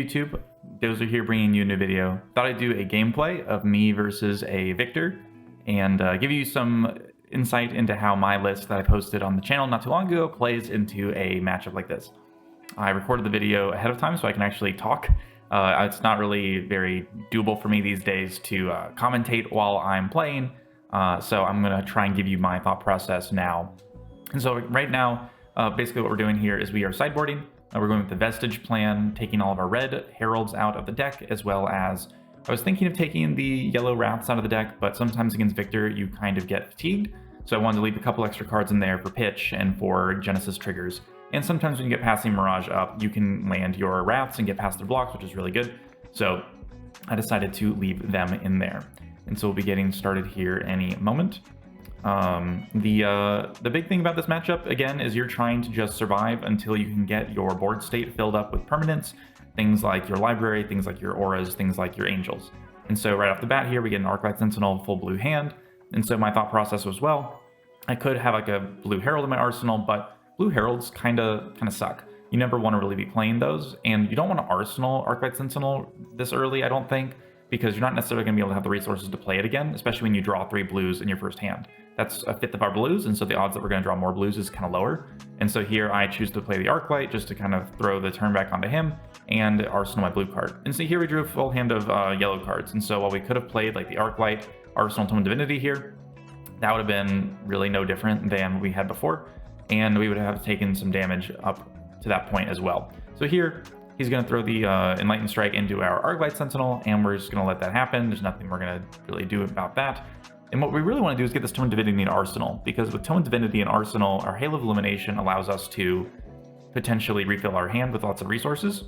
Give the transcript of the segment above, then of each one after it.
YouTube, those are here bringing you a new video. Thought I'd do a gameplay of me versus a Victor and give you some insight into how my list that I posted on the channel not too long ago plays into a matchup like this. I recorded the video ahead of time so I can actually talk. It's not really very doable for me these days to commentate while I'm playing, so I'm going to try and give you my thought process now. And so right now, basically what we're doing here is we are sideboarding. We're going with the Vestige plan, taking all of our red heralds out of the deck, as well as I was thinking of taking the yellow wraths out of the deck, but sometimes against Victor you kind of get fatigued, so I wanted to leave a couple extra cards in there for pitch and for Genesis triggers. And sometimes when you get Passing Mirage up, you can land your wraths and get past their blocks, which is really good. So I decided to leave them in there. And so we'll be getting started here any moment. The big thing about this matchup, again, is you're trying to just survive until you can get your board state filled up with permanents, things like your library, things like your auras, things like your angels. And so right off the bat here, we get an Arclight Sentinel full blue hand. And so my thought process was, well, I could have like a blue herald in my arsenal, but blue heralds kind of suck. You never want to really be playing those, and you don't want to arsenal Arclight Sentinel this early, I don't think, because you're not necessarily going to be able to have the resources to play it again, especially when you draw 3 blues in your first hand. That's a fifth of our blues, and so the odds that we're going to draw more blues is kind of lower. And so here I choose to play the Arclight just to kind of throw the turn back onto him and arsenal my blue card. And so here we drew a full hand of yellow cards, and so while we could have played like the Arclight, Arsenal Tome of Divinity here, that would have been really no different than what we had before, and we would have taken some damage up to that point as well. So here, he's going to throw the Enlightened Strike into our Arclight Sentinel, and we're just going to let that happen. There's nothing we're going to really do about that. And what we really want to do is get this Tome of Divinity in Arsenal, because with Tome of Divinity in Arsenal, our Hail of Illumination allows us to potentially refill our hand with lots of resources.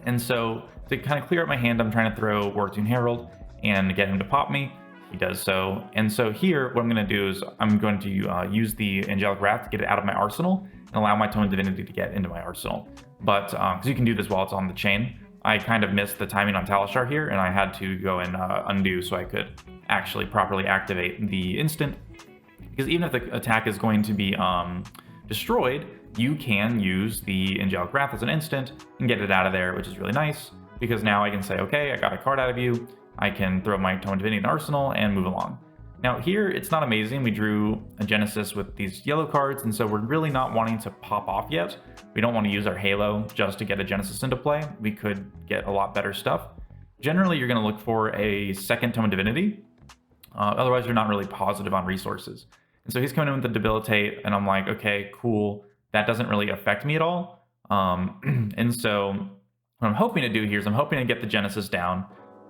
And so to kind of clear out my hand, I'm trying to throw Wartune Herald and get him to pop me. He does so. And so here, what I'm going to do is I'm going to use the Angelic Wrath to get it out of my arsenal and allow my Tome of Divinity to get into my arsenal. But because you can do this while it's on the chain, I kind of missed the timing on Talishar here, and I had to go and undo so I could actually properly activate the instant. Because even if the attack is going to be destroyed, you can use the Angelic Wrath as an instant and get it out of there, which is really nice, because now I can say, okay, I got a card out of you, I can throw my Tome of Divinity in Arsenal and move along. Now here, it's not amazing. We drew a Genesis with these yellow cards, and so we're really not wanting to pop off yet. We don't want to use our Halo just to get a Genesis into play. We could get a lot better stuff. Generally, you're going to look for a second Tome of Divinity. Otherwise, you're not really positive on resources. And so he's coming in with the Debilitate, and I'm like, okay, cool. That doesn't really affect me at all. And so what I'm hoping to do here is I'm hoping to get the Genesis down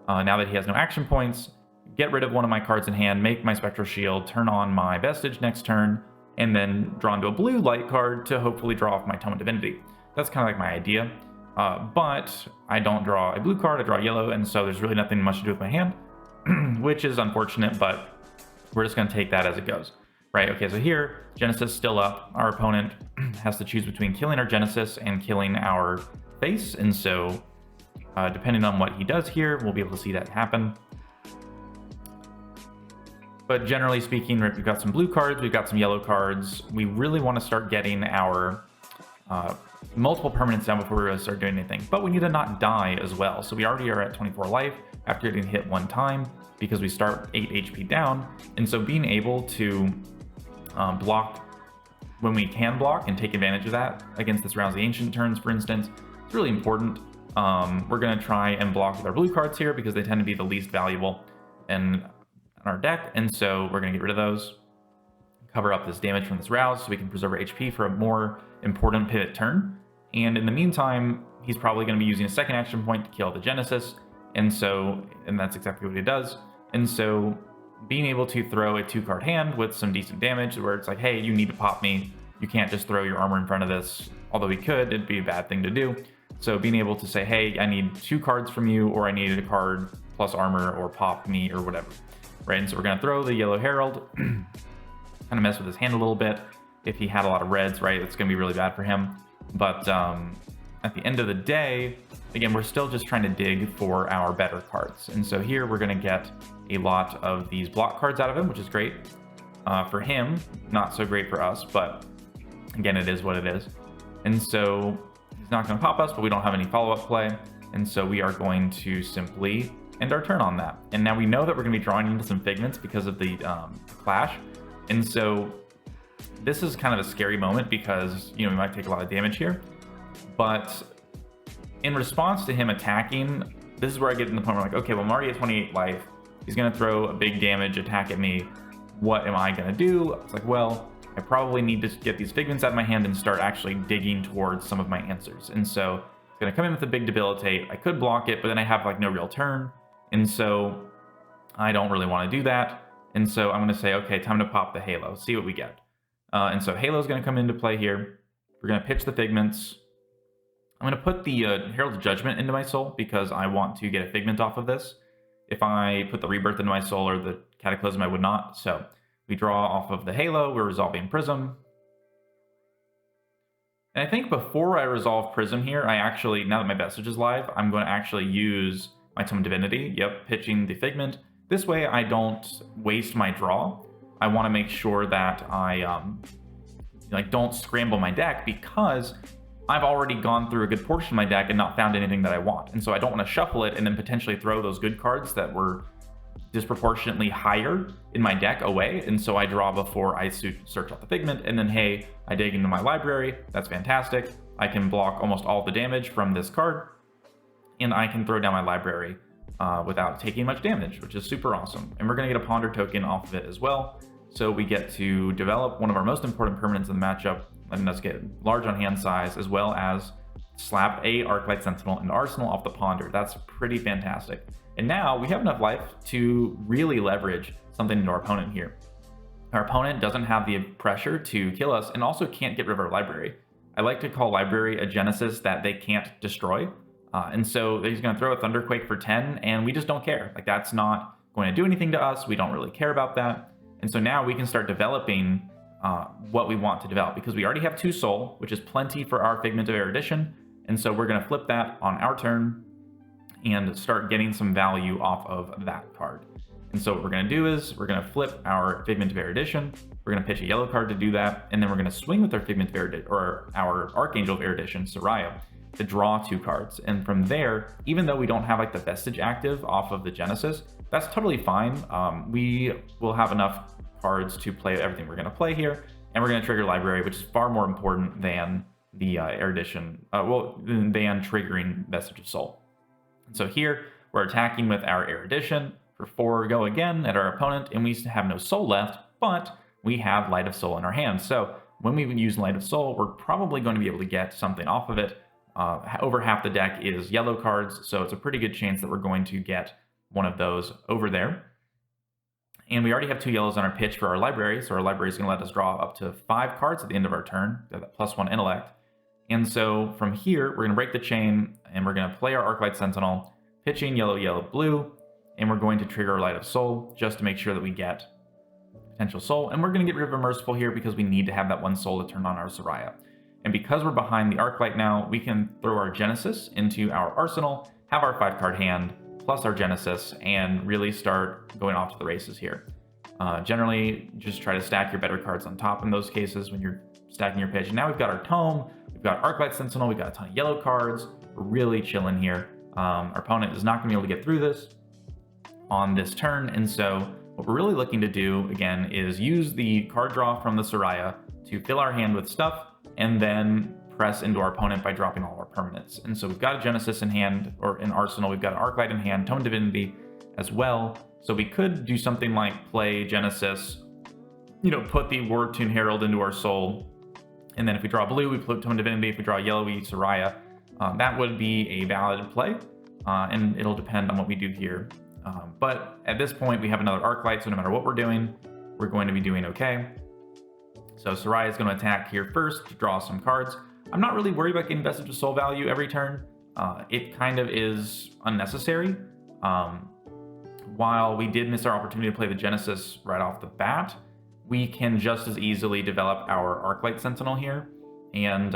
now that he has no action points, get rid of one of my cards in hand, make my Spectral Shield, turn on my Vestige next turn, and then draw into a blue light card to hopefully draw off my Tome of Divinity. That's kind of like my idea. But I don't draw a blue card, I draw yellow, and so there's really nothing much to do with my hand, which is unfortunate, but we're just going to take that as it goes. Right, okay, so here, Genesis still up. Our opponent has to choose between killing our Genesis and killing our face, and so depending on what he does here, we'll be able to see that happen. But generally speaking, we've got some blue cards, we've got some yellow cards. We really want to start getting our multiple permanents down before we really start doing anything. But we need to not die as well. So we already are at 24 life after getting hit one time because we start 8 HP down. And so being able to block when we can block and take advantage of that against this Rouse the Ancient turns, for instance, it's really important. We're going to try and block with our blue cards here because they tend to be the least valuable in our deck, and so we're going to get rid of those, cover up this damage from this Rouse so we can preserve our HP for a more important pivot turn. And in the meantime, he's probably going to be using a second action point to kill the Genesis, and that's exactly what he does. And so being able to throw a 2-card hand with some decent damage where it's like, hey, you need to pop me, you can't just throw your armor in front of this, although we could, it'd be a bad thing to do. So being able to say, hey, I need 2 cards from you, or I need a card plus armor, or pop me, or whatever. Right, and so we're going to throw the Yellow Herald, kind of mess with his hand a little bit. If he had a lot of reds, right, it's going to be really bad for him. But at the end of the day, again, we're still just trying to dig for our better cards. And so here we're going to get a lot of these block cards out of him, which is great. For him, not so great for us, but again, it is what it is. And so he's not going to pop us, but we don't have any follow-up play. And so we are going to simply end our turn on that. And now we know that we're going to be drawing into some Figments because of the clash. And so this is kind of a scary moment because, we might take a lot of damage here. But in response to him attacking, this is where I get to the point where I'm like, okay, well, I'm already at 28 life. He's going to throw a big damage attack at me. What am I going to do? It's like, well, I probably need to get these Figments out of my hand and start actually digging towards some of my answers. And so it's going to come in with a big Debilitate. I could block it, but then I have like no real turn. And so I don't really want to do that. And so I'm going to say, okay, time to pop the Halo, see what we get. And so Halo is going to come into play here. We're going to pitch the Figments. I'm going to put the Herald's Judgment into my soul because I want to get a Figment off of this. If I put the Rebirth into my soul or the Cataclysm, I would not. So we draw off of the Halo. We're resolving Prism. And I think before I resolve Prism here, I actually, now that my Vestige is live, I'm going to actually use my Tome of Divinity. Yep, pitching the Figment. This way I don't waste my draw. I want to make sure that I don't scramble my deck because I've already gone through a good portion of my deck and not found anything that I want. And so I don't want to shuffle it and then potentially throw those good cards that were disproportionately higher in my deck away. And so I draw before I search out the Figment, and then, hey, I dig into my library. That's fantastic. I can block almost all the damage from this card, and I can throw down my library without taking much damage, which is super awesome. And we're going to get a Ponder token off of it as well. So we get to develop one of our most important permanents in the matchup, letting us get large on hand size, as well as slap a Arclight Sentinel into Arsenal off the Ponder. That's pretty fantastic. And now we have enough life to really leverage something into our opponent here. Our opponent doesn't have the pressure to kill us and also can't get rid of our library. I like to call library a Genesis that they can't destroy. And so he's going to throw a Thunderquake for 10, and we just don't care. Like, that's not going to do anything to us. We don't really care about that. And so now we can start developing what we want to develop, because we already have 2 soul, which is plenty for our Figment of Erudition. And so we're going to flip that on our turn and start getting some value off of that card. And so what we're going to do is we're going to flip our Figment of Erudition. We're going to pitch a yellow card to do that, and then we're going to swing with our Figment of Erudition, or our Archangel of Erudition, Soraya, to draw 2 cards. And from there, even though we don't have like the Vestige active off of the Genesis, that's totally fine. We will have enough cards to play everything we're going to play here, and we're going to trigger Library, which is far more important than the Erudition, than triggering Vestige of Soul. And so here we're attacking with our Erudition for 4 go again at our opponent, and we have no soul left, but we have Light of Soul in our hand. So when we use Light of Soul, we're probably going to be able to get something off of it. Over half the deck is yellow cards, so it's a pretty good chance that we're going to get one of those over there. And we already have 2 yellows on our pitch for our library, so our library is going to let us draw up to 5 cards at the end of our turn. Got that +1 intellect. And so from here, we're going to break the chain, and we're going to play our Arclight Sentinel, pitching yellow, yellow, blue, and we're going to trigger Light of Soul just to make sure that we get potential soul. And we're going to get rid of a Merciful here because we need to have that 1 soul to turn on our Soraya. And because we're behind the Arclight now, we can throw our Genesis into our arsenal, have our 5-card hand, plus our Genesis, and really start going off to the races here. Generally, just try to stack your better cards on top in those cases when you're stacking your pitch. And now we've got our Tome, we've got Arclight Sentinel, we've got a ton of yellow cards. We're really chilling here. Our opponent is not going to be able to get through this on this turn, and so what we're really looking to do, again, is use the card draw from the Soraya to fill our hand with stuff, and then press into our opponent by dropping all of our permanents. And so we've got a Genesis in hand, or in arsenal, we've got an Arclight in hand, Tome Divinity as well. So we could do something like play Genesis, put the War Tune Herald into our soul, and then if we draw blue, we put Tome Divinity. If we draw yellow, we Soraya. That would be a valid play, and it'll depend on what we do here. But at this point, we have another Arclight, so no matter what we're doing, we're going to be doing okay. So Soraya is going to attack here first to draw some cards. I'm not really worried about getting Vestige of Soul value every turn. It kind of is unnecessary. While we did miss our opportunity to play the Genesis right off the bat, we can just as easily develop our Arclight Sentinel here and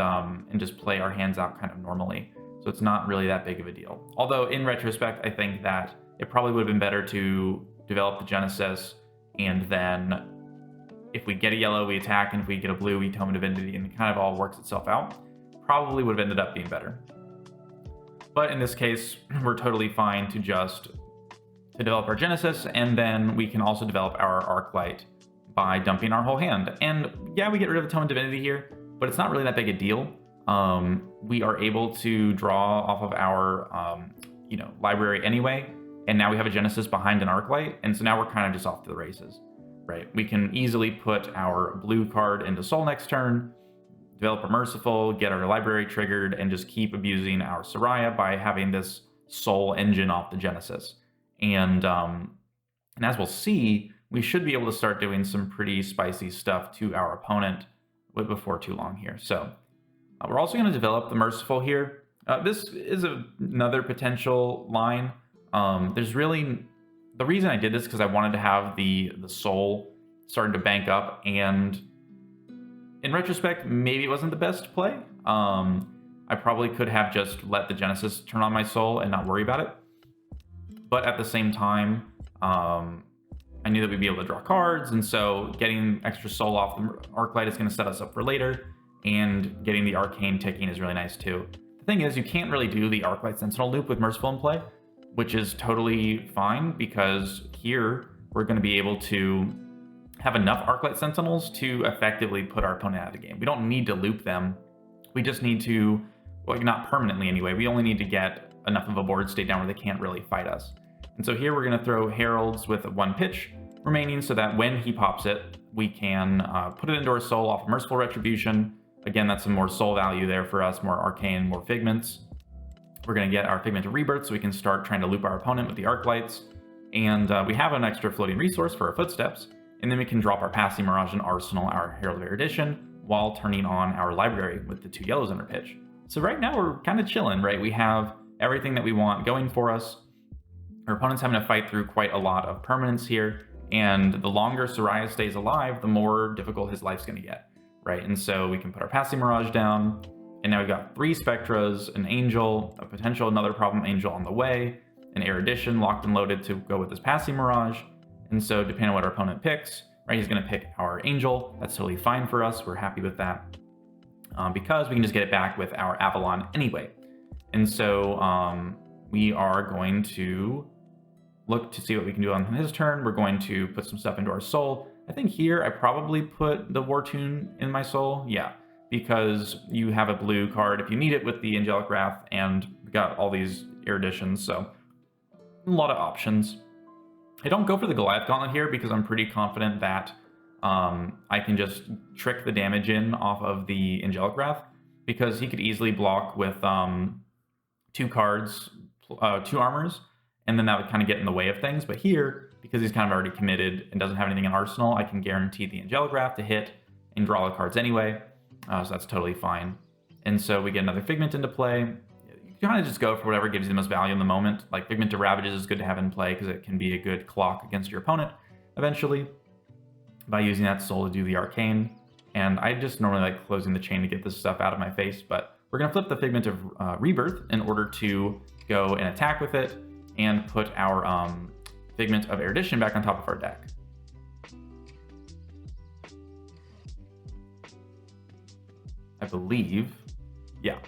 just play our hands out kind of normally. So it's not really that big of a deal. Although in retrospect, I think that it probably would have been better to develop the Genesis, and then if we get a yellow, we attack, and if we get a blue, we Tome Divinity, and it kind of all works itself out. Probably would have ended up being better. But in this case, we're totally fine to just develop our Genesis, and then we can also develop our Arclight by dumping our whole hand. And yeah, we get rid of the Tome of Divinity here, but it's not really that big a deal. We are able to draw off of our library anyway, and now we have a Genesis behind an Arclight, and so now we're kind of just off to the races, right? We can easily put our blue card into Soul next turn, develop a Merciful, get our library triggered, and just keep abusing our Soraya by having this Soul engine off the Genesis. And as we'll see, we should be able to start doing some pretty spicy stuff to our opponent before too long here. So we're also going to develop the Merciful here. This is another potential line. There's really, the reason I did this because I wanted to have the Soul starting to bank up, and in retrospect, maybe it wasn't the best play. I probably could have just let the Genesis turn on my Soul and not worry about it. But at the same time, I knew that we'd be able to draw cards, and so getting extra Soul off the Arclight is going to set us up for later, and getting the Arcane ticking is really nice too. The thing is, you can't really do the Arclight Sentinel loop with Merciful in play, which is totally fine, because here we're going to be able to have enough Arclight Sentinels to effectively put our opponent out of the game. We don't need to loop them. We just need to, well, not permanently anyway, we only need to get enough of a board state down where they can't really fight us. And so here we're going to throw Heralds with 1 pitch remaining, so that when he pops it, we can put it into our Soul off of Merciful Retribution. Again, that's some more Soul value there for us, more Arcane, more Figments. We're going to get our Figment of Rebirth so we can start trying to loop our opponent with the Arclights. And we have an extra floating resource for our Footsteps. And then we can drop our Passing Mirage and Arsenal our Herald of Erudition while turning on our library with the 2 yellows under pitch. So right now we're kind of chilling, right? We have everything that we want going for us. Our opponent's having to fight through quite a lot of permanents here, and the longer Soraya stays alive, the more difficult his life's going to get, right? And so we can put our Passing Mirage down, and now we've got 3 Spectras, an Angel, a potential another problem Angel on the way, an Erudition locked and loaded to go with this Passing Mirage. And so depending on what our opponent picks, right, he's going to pick our Angel. That's totally fine for us. We're happy with that because we can just get it back with our Avalon anyway. And so we are going to look to see what we can do on his turn. We're going to put some stuff into our Soul. I think here I probably put the War Tune in my Soul. Yeah, because you have a blue card if you need it with the Angelic Wrath, and we got all these Eruditions, so a lot of options. I don't go for the Goliath Gauntlet here because I'm pretty confident that I can just trick the damage in off of the Angelic Wrath, because he could easily block with 2 cards, 2 armors, and then that would kind of get in the way of things. But here, because he's kind of already committed and doesn't have anything in Arsenal, I can guarantee the Angelic Wrath to hit and draw the cards anyway, so that's totally fine. And so we get another Figment into play. You kind of just go for whatever gives you the most value in the moment. Like Figment to Ravages is good to have in play because it can be a good clock against your opponent eventually by using that Soul to do the Arcane. And I just normally like closing the chain to get this stuff out of my face, but we're going to flip the Figment of Rebirth in order to go and attack with it and put our Figment of Erudition back on top of our deck. I believe, yeah.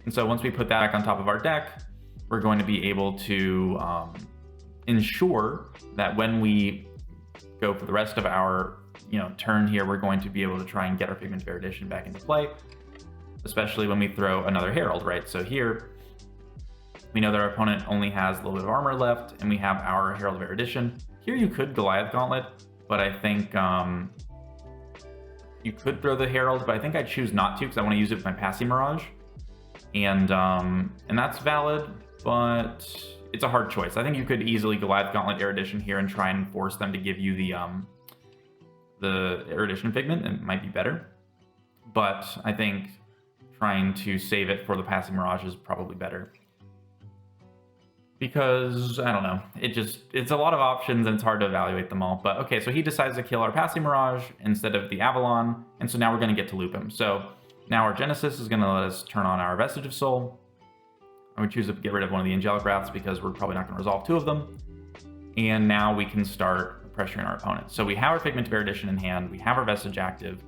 And so once we put that back on top of our deck, we're going to be able to ensure that when we go for the rest of our turn here, we're going to be able to try and get our Figment of Erudition back into play, especially when we throw another Herald, right? So here, we know that our opponent only has a little bit of armor left, and we have our Herald of Erudition. Here you could Goliath Gauntlet, but I think you could throw the Herald, but I think I choose not to because I want to use it with my Passing Mirage. And that's valid, but it's a hard choice. I think you could easily Goliath Gauntlet Erudition here and try and force them to give you the Erudition Figment. It might be better, but I think trying to save it for the Passing Mirage is probably better. Because, I don't know, it's a lot of options and it's hard to evaluate them all. But okay, so he decides to kill our Passing Mirage instead of the Avalon, and so now we're going to get to loop him. So now our Genesis is going to let us turn on our Vestige of Soul. I would choose to get rid of one of the Angelic Wraths because we're probably not going to resolve 2 of them. And now we can start pressuring our opponent. So we have our Figment of Erudition in hand, we have our Vestige active,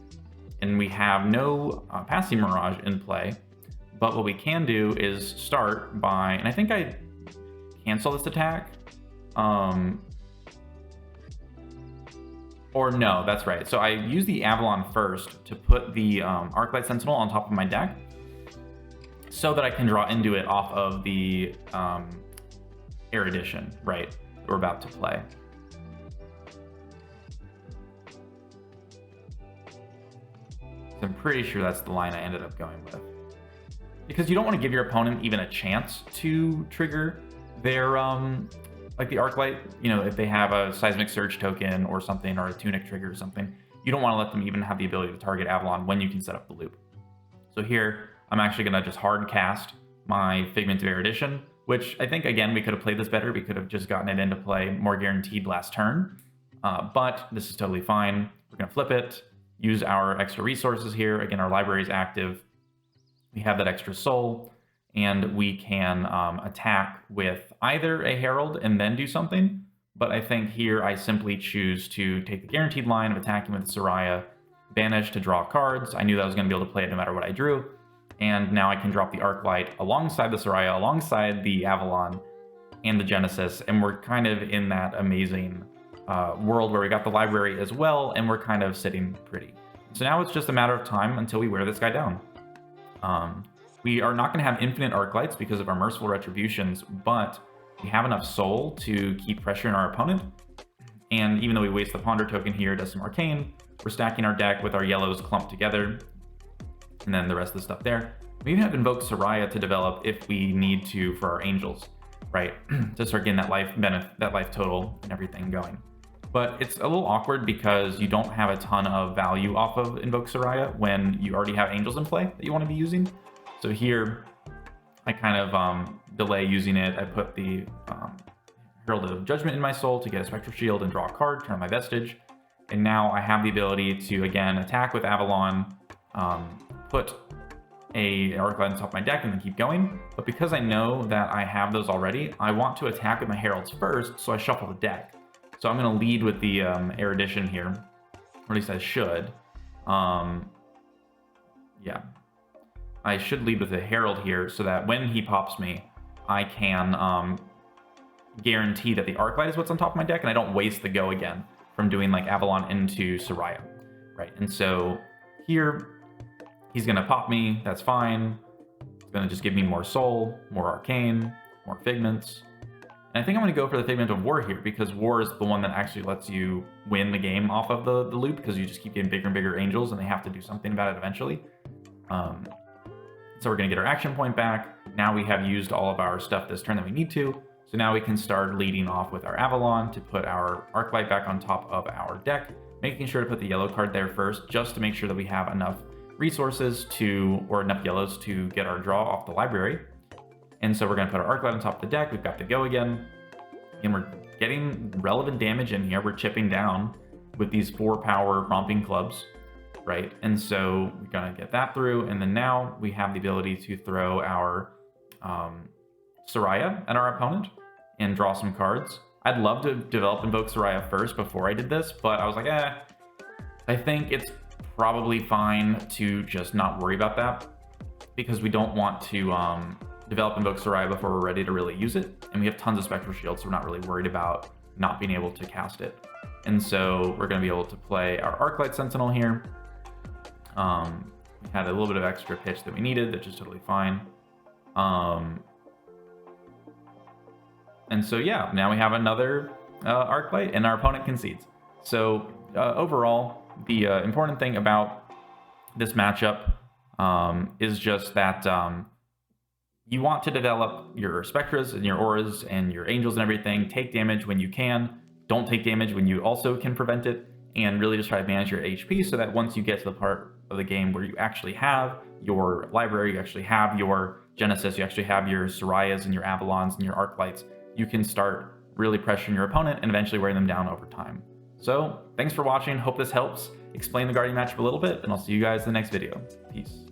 and we have no Passing Mirage in play. But what we can do is start by, and I think I cancel this attack. Or no, that's right. So I use the Avalon first to put the Arclight Sentinel on top of my deck so that I can draw into it off of the Erudition, right, that we're about to play. So I'm pretty sure that's the line I ended up going with. Because you don't want to give your opponent even a chance to trigger their, like the Arclight, you know, if they have a Seismic Surge token or something, or a Tunic trigger or something, you don't want to let them even have the ability to target Avalon when you can set up the loop. So here, I'm actually going to just hard cast my Figment of Erudition, which I think, again, we could have played this better. We could have just gotten it into play more guaranteed last turn. But this is totally fine. We're going to flip it, use our extra resources here. Again, our library is active. We have that extra soul, and we can attack with either a Herald and then do something. But I think here I simply choose to take the guaranteed line of attacking with Soraya, banish to draw cards. I knew that I was going to be able to play it no matter what I drew. And now I can drop the Arclight alongside the Soraya, alongside the Avalon and the Genesis. And we're kind of in that amazing world where we got the library as well, and we're kind of sitting pretty. So now it's just a matter of time until we wear this guy down. We are not going to have infinite Arclights because of our Merciful Retributions, but we have enough soul to keep pressuring our opponent. And even though we waste the Ponder token here, does some Arcane, we're stacking our deck with our yellows clumped together, and then the rest of the stuff there. We even have Invoke Soraya to develop if we need to for our Angels, right? To start getting that life benefit, that life total and everything going. But it's a little awkward because you don't have a ton of value off of Invoke Soraya when you already have Angels in play that you want to be using. So here, I kind of delay using it. I put the Herald of Judgment in my soul to get a Spectral Shield and draw a card, turn on my Vestige. And now I have the ability to, again, attack with Avalon, put a Arclight on top of my deck and then keep going. But because I know that I have those already, I want to attack with my Heralds first, so I shuffle the deck. So I'm going to lead with the Erudition here, or at least I should. Yeah. I should lead with the Herald here so that when he pops me, I can guarantee that the Arclight is what's on top of my deck, and I don't waste the go again from doing like Avalon into Soraya, right? And so here, he's going to pop me. That's fine. It's going to just give me more soul, more Arcane, more Figments. And I think I'm going to go for the Figment of War here, because War is the one that actually lets you win the game off of the loop, because you just keep getting bigger and bigger Angels, and they have to do something about it eventually. So we're going to get our action point back. Now we have used all of our stuff this turn that we need to. So now we can start leading off with our Avalon to put our Arclight back on top of our deck, making sure to put the yellow card there first, just to make sure that we have enough resources to, or enough yellows to get our draw off the library. And so we're going to put our Arclight on top of the deck. We've got the go again. And we're getting relevant damage in here. We're chipping down with these 4-power Romping Clubs, right? And so we're going to get that through. And then now we have the ability to throw our Soraya at our opponent and draw some cards. I'd love to develop Invoke Soraya first before I did this, but I was like, I think it's probably fine to just not worry about that, because we don't want to develop Invoke Soraya before we're ready to really use it. And we have tons of Spectral Shields, so we're not really worried about not being able to cast it. And so we're going to be able to play our Arclight Sentinel here. We had a little bit of extra pitch that we needed, which is totally fine. And so, yeah, now we have another Arclight, and our opponent concedes. So overall, the important thing about this matchup is just that you want to develop your Spectras and your Auras and your Angels and everything. Take damage when you can. Don't take damage when you also can prevent it. And really just try to manage your HP so that once you get to the part of the game where you actually have your library, you actually have your Genesis, you actually have your Sorayas and your Avalons and your Arclights, you can start really pressuring your opponent and eventually wearing them down over time. So thanks for watching. Hope this helps explain the Guardian matchup a little bit, and I'll see you guys in the next video. Peace.